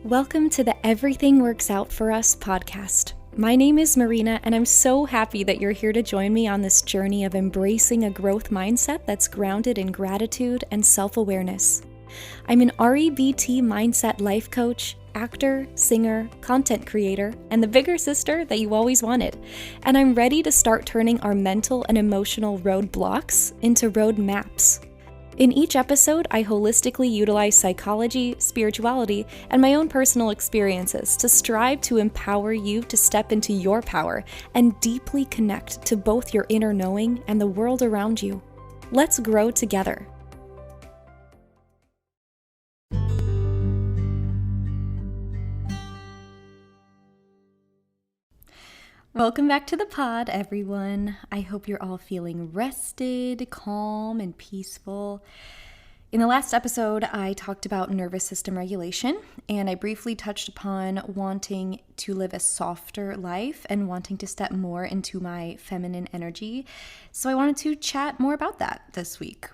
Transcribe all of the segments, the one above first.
Welcome to the Everything Works Out for Us podcast. My name is Marina, and I'm so happy that you're here to join me on this journey of embracing a growth mindset that's grounded in gratitude and self-awareness. I'm an REBT mindset life coach, actor, singer, content creator, and the bigger sister that you always wanted. And I'm ready to start turning our mental and emotional roadblocks into road maps. In each episode, I holistically utilize psychology, spirituality, and my own personal experiences to strive to empower you to step into your power and deeply connect to both your inner knowing and the world around you. Let's grow together. Welcome back to the pod, everyone. I hope you're all feeling rested, calm, and peaceful. In the last episode, I talked about nervous system regulation, and I briefly touched upon wanting to live a softer life and wanting to step more into my feminine energy. So I wanted to chat more about that this week.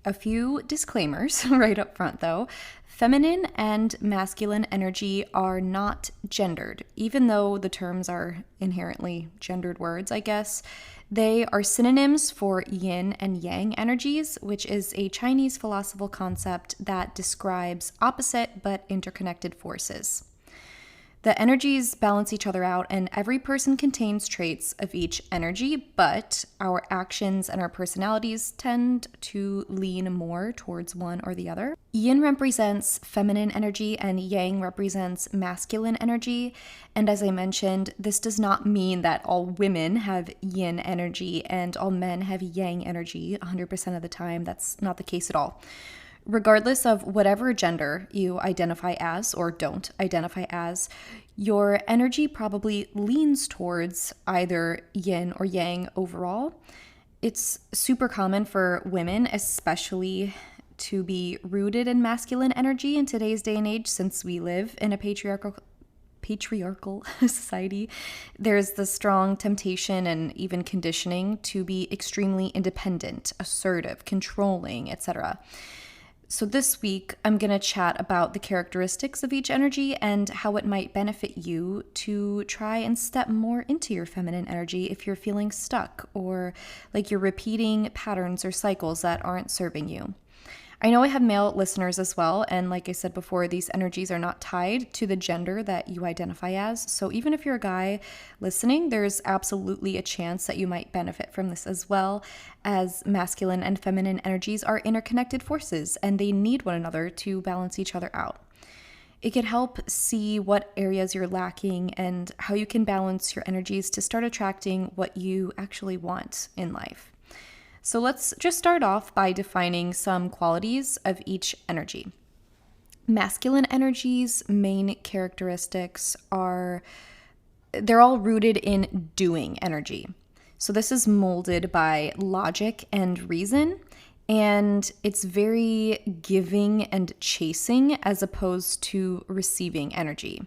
A few disclaimers right up front, though. Feminine and masculine energy are not gendered, even though the terms are inherently gendered words, I guess. They are synonyms for yin and yang energies, which is a Chinese philosophical concept that describes opposite but interconnected forces. The energies balance each other out, and every person contains traits of each energy, but our actions and our personalities tend to lean more towards one or the other. Yin represents feminine energy, and yang represents masculine energy. And as I mentioned, this does not mean that all women have yin energy and all men have yang energy 100% of the time. That's not the case at all. Regardless of whatever gender you identify as or don't identify as, your energy probably leans towards either yin or yang overall. It's super common for women, especially, to be rooted in masculine energy in today's day and age, since we live in a patriarchal society. There's the strong temptation and even conditioning to be extremely independent, assertive, controlling, etc. So this week, I'm going to chat about the characteristics of each energy and how it might benefit you to try and step more into your feminine energy if you're feeling stuck or like you're repeating patterns or cycles that aren't serving you. I know I have male listeners as well, and like I said before, these energies are not tied to the gender that you identify as. So even if you're a guy listening, there's absolutely a chance that you might benefit from this as well, as masculine and feminine energies are interconnected forces and they need one another to balance each other out. It can help see what areas you're lacking and how you can balance your energies to start attracting what you actually want in life. So let's just start off by defining some qualities of each energy. Masculine energy's main characteristics they're all rooted in doing energy. So this is molded by logic and reason, and it's very giving and chasing as opposed to receiving energy.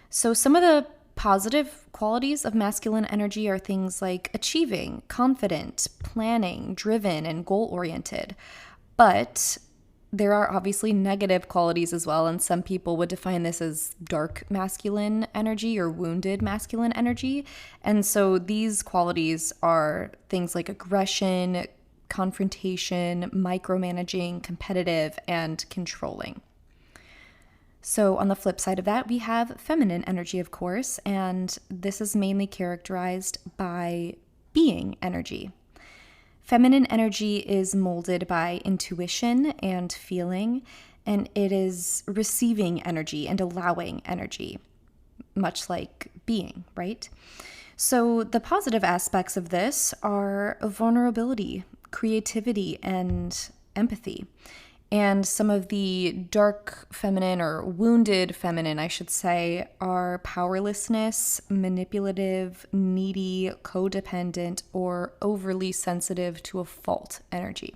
So some of the positive qualities of masculine energy are things like achieving, confident, planning, driven, and goal-oriented. But there are obviously negative qualities as well, and some people would define this as dark masculine energy or wounded masculine energy. And so these qualities are things like aggression, confrontation, micromanaging, competitive, and controlling. So on the flip side of that, we have feminine energy, of course, and this is mainly characterized by being energy. Feminine energy is molded by intuition and feeling, and it is receiving energy and allowing energy, much like being, right? So the positive aspects of this are vulnerability, creativity, and empathy. And some of the dark feminine, or wounded feminine, I should say, are powerlessness, manipulative, needy, codependent, or overly sensitive to a fault energy.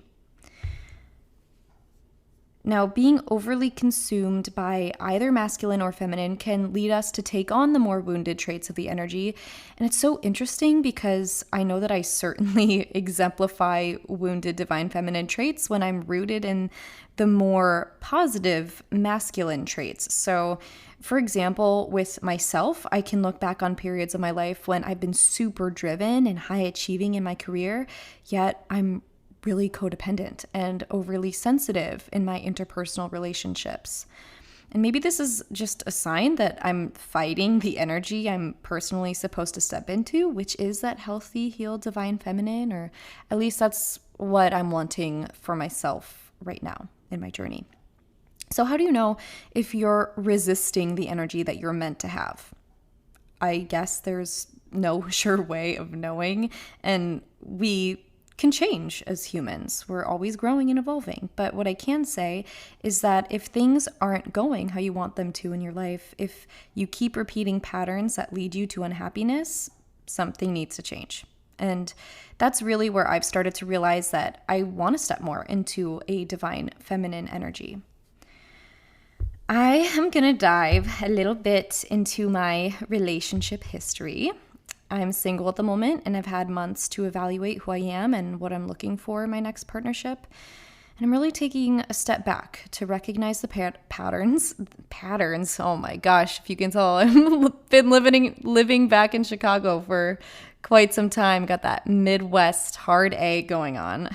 Now, being overly consumed by either masculine or feminine can lead us to take on the more wounded traits of the energy. And it's so interesting because I know that I certainly exemplify wounded divine feminine traits when I'm rooted in the more positive masculine traits. So, for example, with myself, I can look back on periods of my life when I've been super driven and high achieving in my career, yet I'm really codependent and overly sensitive in my interpersonal relationships. And maybe this is just a sign that I'm fighting the energy I'm personally supposed to step into, which is that healthy, healed, divine feminine, or at least that's what I'm wanting for myself right now in my journey. So, how do you know if you're resisting the energy that you're meant to have? I guess there's no sure way of knowing, and we can change as humans. We're always growing and evolving. But what I can say is that if things aren't going how you want them to in your life, if you keep repeating patterns that lead you to unhappiness, something needs to change. And that's really where I've started to realize that I want to step more into a divine feminine energy. I am going to dive a little bit into my relationship history. I'm single at the moment, and I've had months to evaluate who I am and what I'm looking for in my next partnership. And I'm really taking a step back to recognize the patterns. Patterns, oh my gosh, if you can tell, I've been living back in Chicago for quite some time. Got that Midwest hard A going on.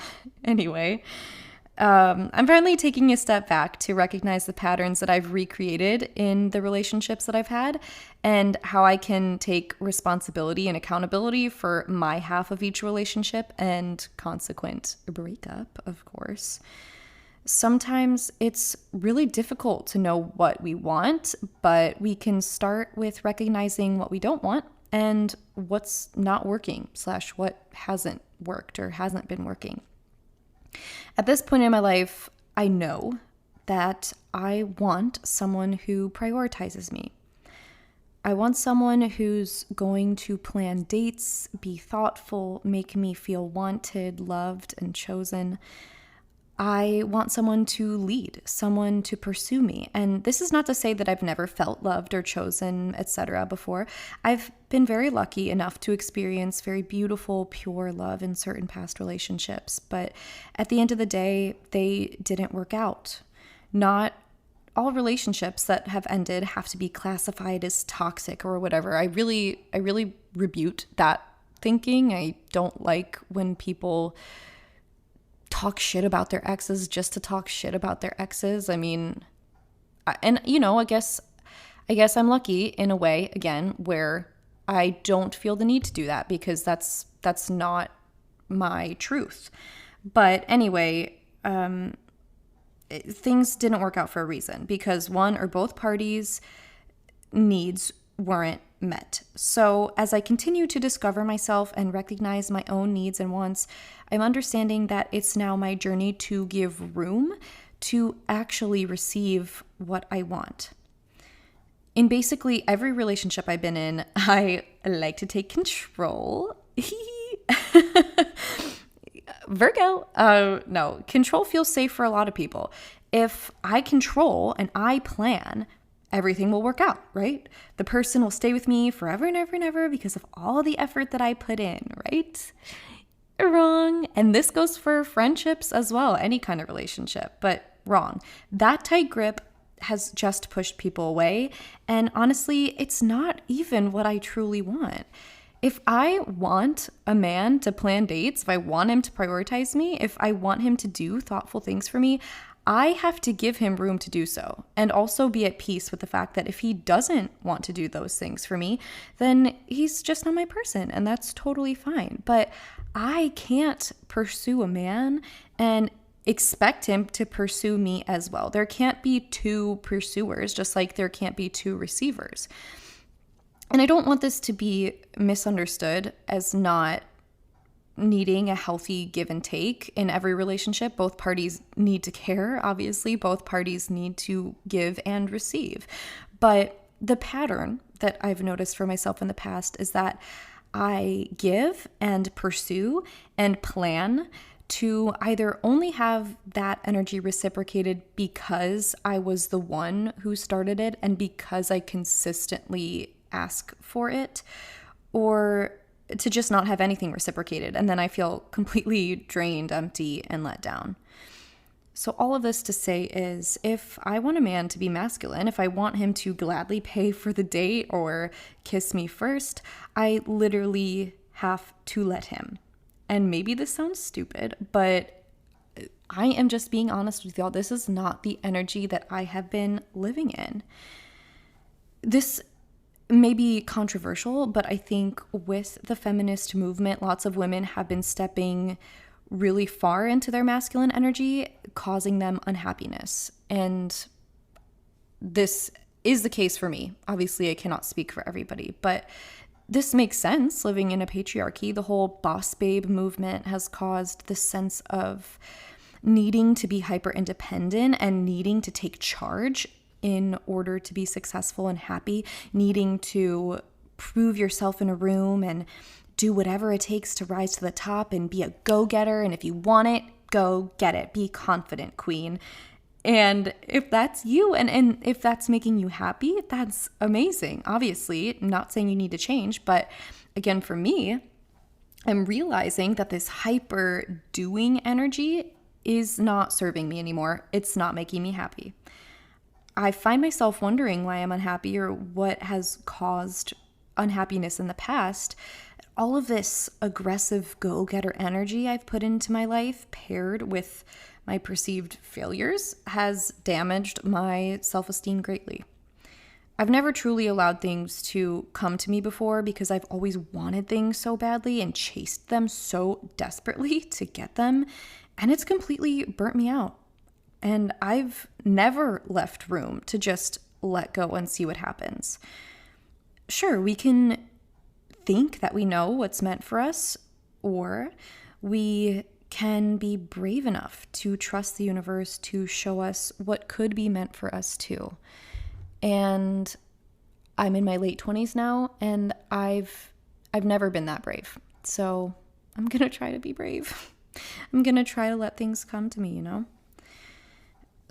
Anyway, I'm finally taking a step back to recognize the patterns that I've recreated in the relationships that I've had and how I can take responsibility and accountability for my half of each relationship and consequent breakup, of course. Sometimes it's really difficult to know what we want, but we can start with recognizing what we don't want and what's not working / what hasn't worked or hasn't been working. At this point in my life, I know that I want someone who prioritizes me. I want someone who's going to plan dates, be thoughtful, make me feel wanted, loved, and chosen. I want someone to lead, someone to pursue me. And this is not to say that I've never felt loved or chosen, etc. before. I've been very lucky enough to experience very beautiful, pure love in certain past relationships. But at the end of the day, they didn't work out. Not all relationships that have ended have to be classified as toxic or whatever. I really rebuke that thinking. I don't like when people talk shit about their exes just to talk shit about their exes. I mean, and I guess I'm lucky in a way, again, where I don't feel the need to do that because that's not my truth. But anyway, things didn't work out for a reason because one or both parties' needs weren't met. So as I continue to discover myself and recognize my own needs and wants, I'm understanding that it's now my journey to give room to actually receive what I want. In basically every relationship I've been in, I like to take control. Virgo. No, control feels safe for a lot of people. If I control and I plan, everything will work out, right? The person will stay with me forever and ever and ever because of all the effort that I put in, right? Wrong. And this goes for friendships as well, any kind of relationship, but wrong. That tight grip has just pushed people away. And honestly, it's not even what I truly want. If I want a man to plan dates, if I want him to prioritize me, if I want him to do thoughtful things for me, I have to give him room to do so and also be at peace with the fact that if he doesn't want to do those things for me, then he's just not my person and that's totally fine. But I can't pursue a man and expect him to pursue me as well. There can't be two pursuers, just like there can't be two receivers. And I don't want this to be misunderstood as not needing a healthy give and take in every relationship. Both parties need to care, obviously. Both parties need to give and receive. But the pattern that I've noticed for myself in the past is that I give and pursue and plan to either only have that energy reciprocated because I was the one who started it and because I consistently ask for it, or to just not have anything reciprocated. And then I feel completely drained, empty, and let down. So all of this to say is, if I want a man to be masculine, if I want him to gladly pay for the date or kiss me first, I literally have to let him. And maybe this sounds stupid, but I am just being honest with y'all. This is not the energy that I have been living in. This may be controversial, but I think with the feminist movement, lots of women have been stepping really far into their masculine energy, causing them unhappiness. And this is the case for me. Obviously, I cannot speak for everybody, but this makes sense. Living in a patriarchy, the whole boss babe movement has caused this sense of needing to be hyper independent and needing to take charge in order to be successful and happy, needing to prove yourself in a room and do whatever it takes to rise to the top and be a go-getter. And if you want it, go get it. Be confident, queen. And if that's you and if that's making you happy, that's amazing. Obviously, not saying you need to change, but again, for me, I'm realizing that this hyper doing energy is not serving me anymore. It's not making me happy. I find myself wondering why I'm unhappy or what has caused unhappiness in the past. All of this aggressive go-getter energy I've put into my life, paired with my perceived failures, has damaged my self-esteem greatly. I've never truly allowed things to come to me before because I've always wanted things so badly and chased them so desperately to get them, and it's completely burnt me out. And I've never left room to just let go and see what happens. Sure, we can think that we know what's meant for us, or we can be brave enough to trust the universe to show us what could be meant for us too. And I'm in my late 20s now, and I've never been that brave. So I'm going to try to be brave. I'm going to try to let things come to me, you know?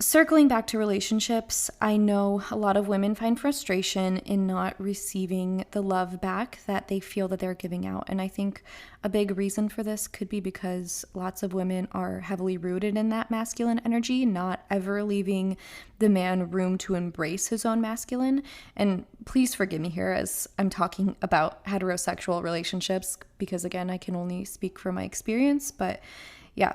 Circling back to relationships, I know a lot of women find frustration in not receiving the love back that they feel that they're giving out. And I think a big reason for this could be because lots of women are heavily rooted in that masculine energy, not ever leaving the man room to embrace his own masculine. And please forgive me here as I'm talking about heterosexual relationships, because again, I can only speak from my experience, but yeah.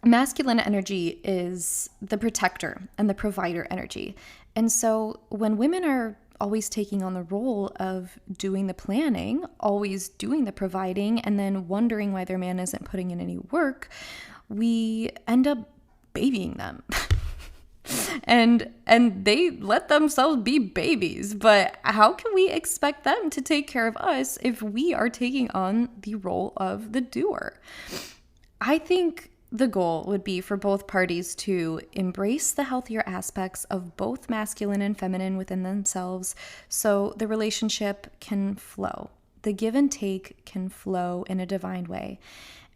Masculine energy is the protector and the provider energy. And so when women are always taking on the role of doing the planning, always doing the providing, and then wondering why their man isn't putting in any work, we end up babying them. and they let themselves be babies. But how can we expect them to take care of us if we are taking on the role of the doer? I think the goal would be for both parties to embrace the healthier aspects of both masculine and feminine within themselves so the relationship can flow. The give and take can flow in a divine way.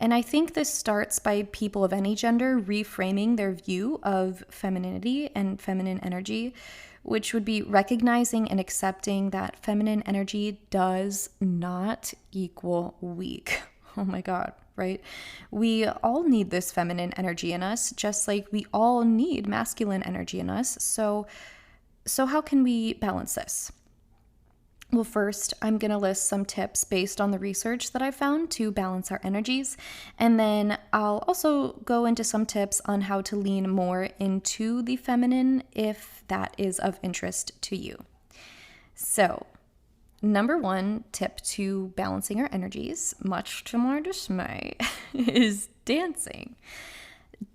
And I think this starts by people of any gender reframing their view of femininity and feminine energy, which would be recognizing and accepting that feminine energy does not equal weak. Oh my God. Right? We all need this feminine energy in us, just like we all need masculine energy in us. So how can we balance this? Well, first, I'm going to list some tips based on the research that I found to balance our energies. And then I'll also go into some tips on how to lean more into the feminine if that is of interest to you. So, number one tip to balancing our energies, much to my dismay, is dancing.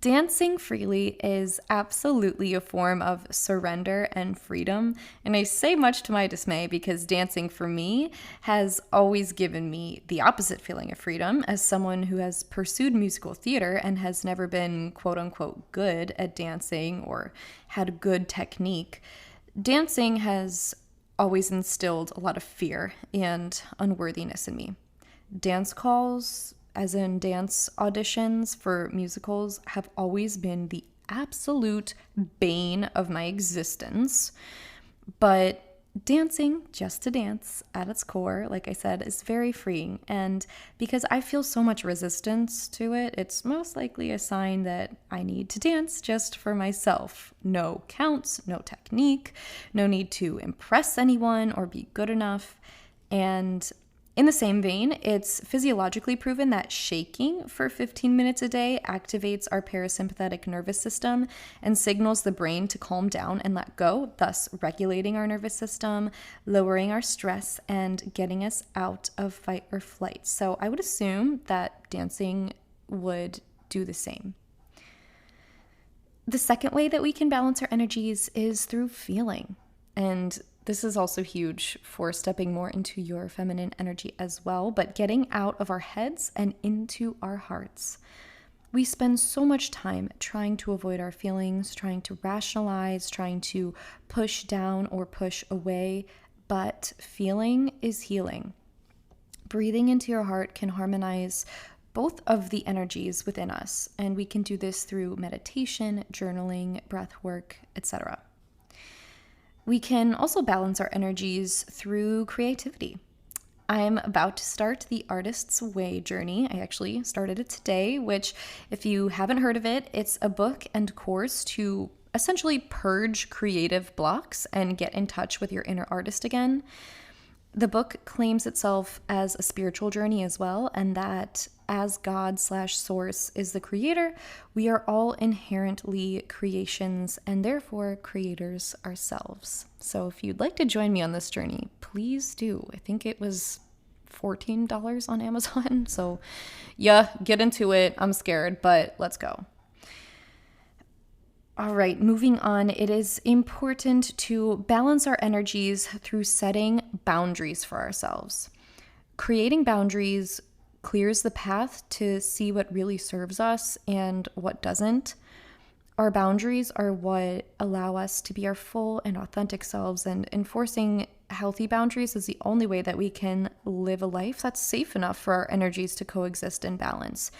Dancing freely is absolutely a form of surrender and freedom. And I say much to my dismay because dancing for me has always given me the opposite feeling of freedom as someone who has pursued musical theater and has never been quote unquote good at dancing or had good technique. Dancing has always instilled a lot of fear and unworthiness in me. Dance calls as in dance auditions for musicals, have always been the absolute bane of my existence. But dancing, just to dance at its core, like I said, is very freeing. And because I feel so much resistance to it, it's most likely a sign that I need to dance just for myself. No counts, no technique, no need to impress anyone or be good enough. And in the same vein, it's physiologically proven that shaking for 15 minutes a day activates our parasympathetic nervous system and signals the brain to calm down and let go, thus regulating our nervous system, lowering our stress, and getting us out of fight or flight. So I would assume that dancing would do the same. The second way that we can balance our energies is through feeling. And this is also huge for stepping more into your feminine energy as well, but getting out of our heads and into our hearts. We spend so much time trying to avoid our feelings, trying to rationalize, trying to push down or push away, but feeling is healing. Breathing into your heart can harmonize both of the energies within us, and we can do this through meditation, journaling, breath work, etc. We can also balance our energies through creativity. I'm about to start the Artist's Way journey. I actually started it today, which, if you haven't heard of it, it's a book and course to essentially purge creative blocks and get in touch with your inner artist again. The book claims itself as a spiritual journey as well, and that as God/source is the creator, we are all inherently creations and therefore creators ourselves. So if you'd like to join me on this journey, please do. I think it was $14 on Amazon. So yeah, get into it. I'm scared, but let's go. All right, moving on. It is important to balance our energies through setting boundaries for ourselves. Creating boundaries clears the path to see what really serves us and what doesn't. Our boundaries are what allow us to be our full and authentic selves, and enforcing healthy boundaries is the only way that we can live a life that's safe enough for our energies to coexist in balance.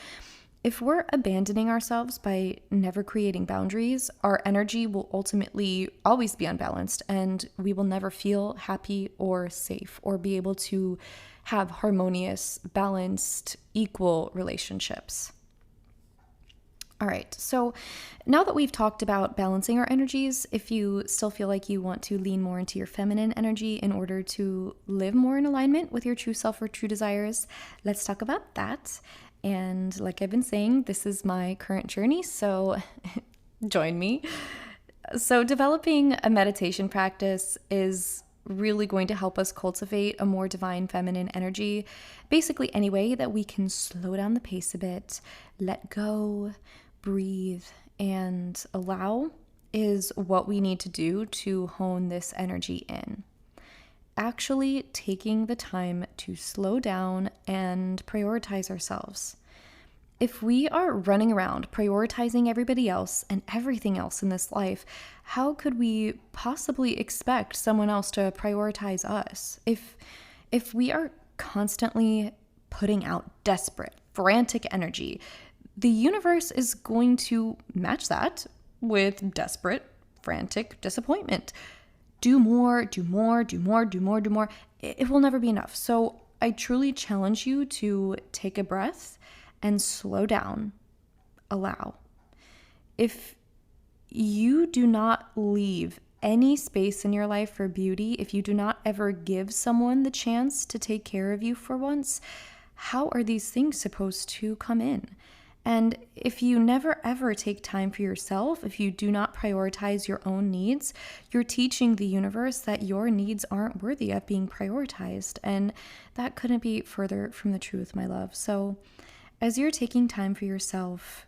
If we're abandoning ourselves by never creating boundaries, our energy will ultimately always be unbalanced, and we will never feel happy or safe or be able to have harmonious, balanced, equal relationships. All right, so now that we've talked about balancing our energies, if you still feel like you want to lean more into your feminine energy in order to live more in alignment with your true self or true desires, let's talk about that. And like I've been saying, this is my current journey, so join me. So developing a meditation practice is really going to help us cultivate a more divine feminine energy. Basically, any way that we can slow down the pace a bit, let go, breathe, and allow is what we need to do to hone this energy in. Actually taking the time to slow down and prioritize ourselves. If we are running around prioritizing everybody else and everything else in this life, how could we possibly expect someone else to prioritize us? If we are constantly putting out desperate, frantic energy, the universe is going to match that with desperate, frantic disappointment. Do more, do more, do more, do more, do more. It will never be enough. So I truly challenge you to take a breath and slow down. Allow. If you do not leave any space in your life for beauty, if you do not ever give someone the chance to take care of you for once, how are these things supposed to come in? And if you never ever take time for yourself, if you do not prioritize your own needs, you're teaching the universe that your needs aren't worthy of being prioritized. And that couldn't be further from the truth, my love. So as you're taking time for yourself,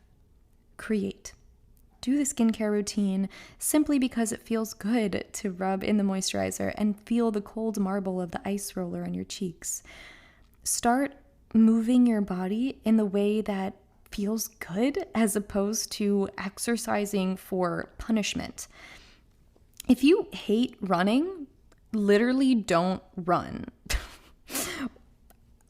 create. Do the skincare routine simply because it feels good to rub in the moisturizer and feel the cold marble of the ice roller on your cheeks. Start moving your body in the way that feels good as opposed to exercising for punishment. If you hate running, literally don't run.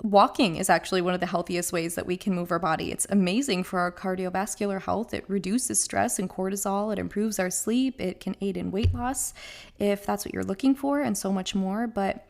Walking is actually one of the healthiest ways that we can move our body. It's amazing for our cardiovascular health. It reduces stress and cortisol. It improves our sleep. It can aid in weight loss if that's what you're looking for, and so much more. But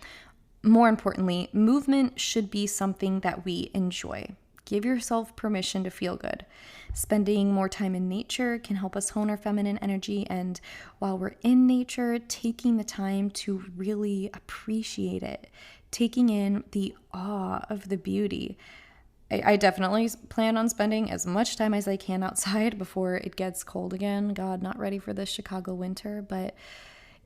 more importantly, movement should be something that we enjoy. Give yourself permission to feel good. Spending more time in nature can help us hone our feminine energy. And while we're in nature, taking the time to really appreciate it, taking in the awe of the beauty. I definitely plan on spending as much time as I can outside before it gets cold again. God, not ready for this Chicago winter, but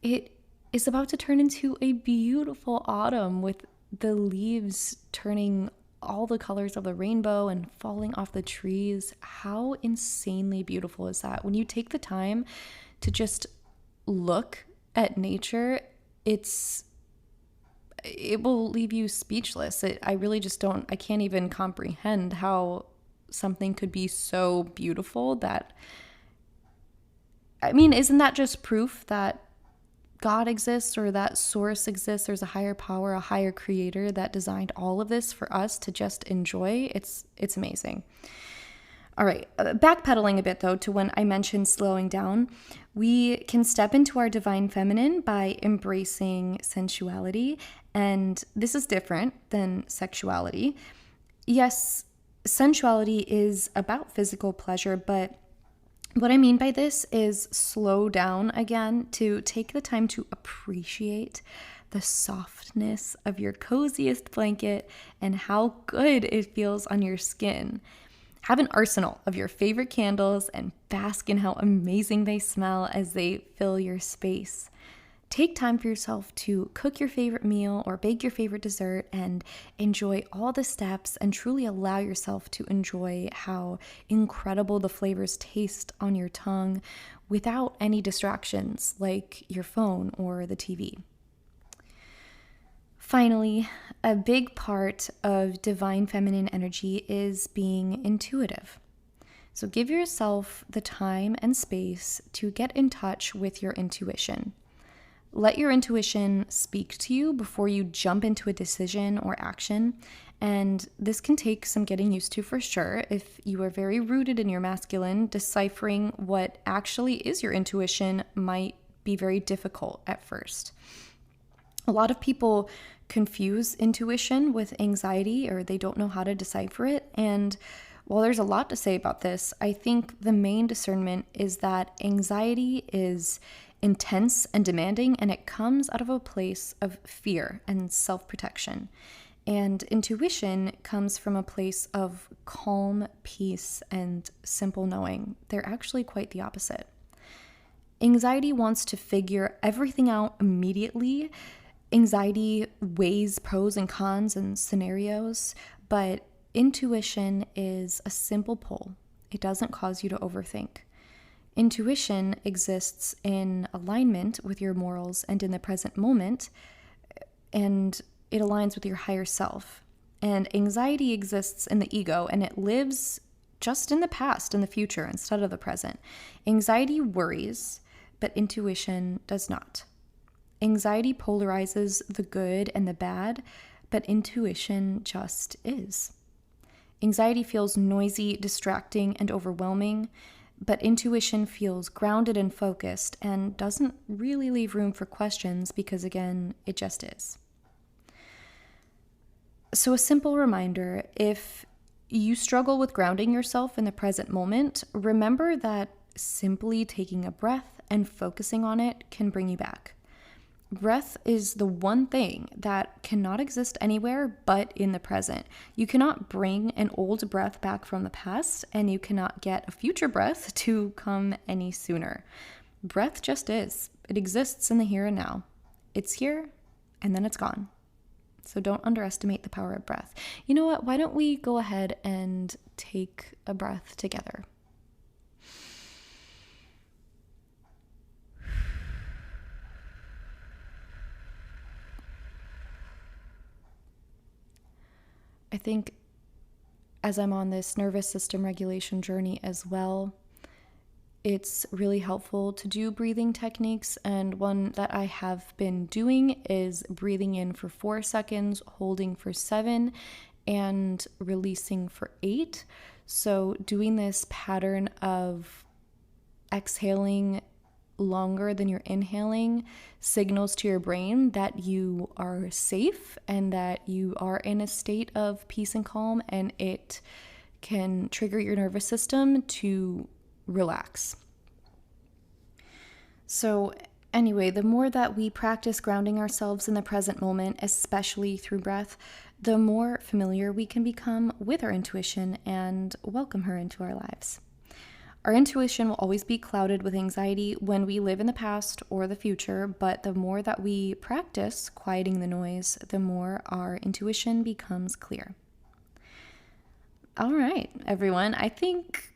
it is about to turn into a beautiful autumn with the leaves turning all the colors of the rainbow and falling off the trees. How insanely beautiful is that? When you take the time to just look at nature, it will leave you speechless. I really just I can't even comprehend how something could be so beautiful that, I mean, isn't that just proof that God exists, or that source exists? There's a higher power, a higher creator that designed all of this for us to just enjoy. It's amazing. All right, backpedaling a bit though to when I mentioned slowing down, we can step into our divine feminine by embracing sensuality. And this is different than sexuality. Yes, sensuality is about physical pleasure, but what I mean by this is slow down again, to take the time to appreciate the softness of your coziest blanket and how good it feels on your skin. Have an arsenal of your favorite candles and bask in how amazing they smell as they fill your space. Take time for yourself to cook your favorite meal or bake your favorite dessert and enjoy all the steps, and truly allow yourself to enjoy how incredible the flavors taste on your tongue without any distractions like your phone or the TV. Finally, a big part of divine feminine energy is being intuitive. So give yourself the time and space to get in touch with your intuition. Let your intuition speak to you before you jump into a decision or action. And this can take some getting used to for sure. If you are very rooted in your masculine, deciphering what actually is your intuition might be very difficult at first. A lot of people confuse intuition with anxiety, or they don't know how to decipher it. And while there's a lot to say about this, I think the main discernment is that anxiety is intense and demanding, and it comes out of a place of fear and self-protection. And intuition comes from a place of calm, peace, and simple knowing. They're actually quite the opposite. Anxiety wants to figure everything out immediately. Anxiety weighs pros and cons and scenarios, but intuition is a simple pull. It doesn't cause you to overthink. Intuition exists in alignment with your morals and in the present moment, and it aligns with your higher self. And anxiety exists in the ego, and it lives just in the past and the future instead of the present. Anxiety worries, but intuition does not. Anxiety polarizes the good and the bad, but intuition just is. Anxiety feels noisy, distracting, and overwhelming, but intuition feels grounded and focused and doesn't really leave room for questions because, again, it just is. So a simple reminder, if you struggle with grounding yourself in the present moment, remember that simply taking a breath and focusing on it can bring you back. Breath is the one thing that cannot exist anywhere but in the present. You cannot bring an old breath back from the past, and you cannot get a future breath to come any sooner. Breath just is. It exists in the here and now. It's here, and then it's gone. So don't underestimate the power of breath. You know what? Why don't we go ahead and take a breath together? I think as I'm on this nervous system regulation journey as well, it's really helpful to do breathing techniques. And one that I have been doing is breathing in for 4 seconds, holding for 7, and releasing for 8. So doing this pattern of exhaling longer than you're inhaling signals to your brain that you are safe and that you are in a state of peace and calm, and it can trigger your nervous system to relax. So anyway, the more that we practice grounding ourselves in the present moment, especially through breath, the more familiar we can become with our intuition and welcome her into our lives. Our intuition will always be clouded with anxiety when we live in the past or the future, but the more that we practice quieting the noise, the more our intuition becomes clear. All right, everyone, I think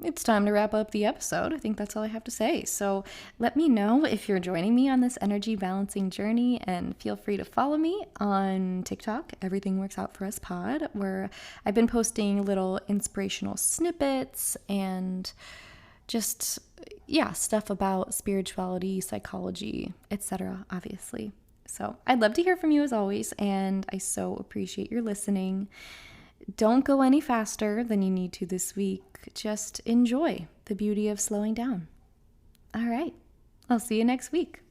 it's time to wrap up the episode. I think that's all I have to say. So let me know if you're joining me on this energy balancing journey, and feel free to follow me on TikTok, Everything Works Out For Us Pod, where I've been posting little inspirational snippets and just, stuff about spirituality, psychology, etc., obviously. So I'd love to hear from you as always, and I so appreciate your listening. Don't go any faster than you need to this week. Just enjoy the beauty of slowing down. All right, I'll see you next week.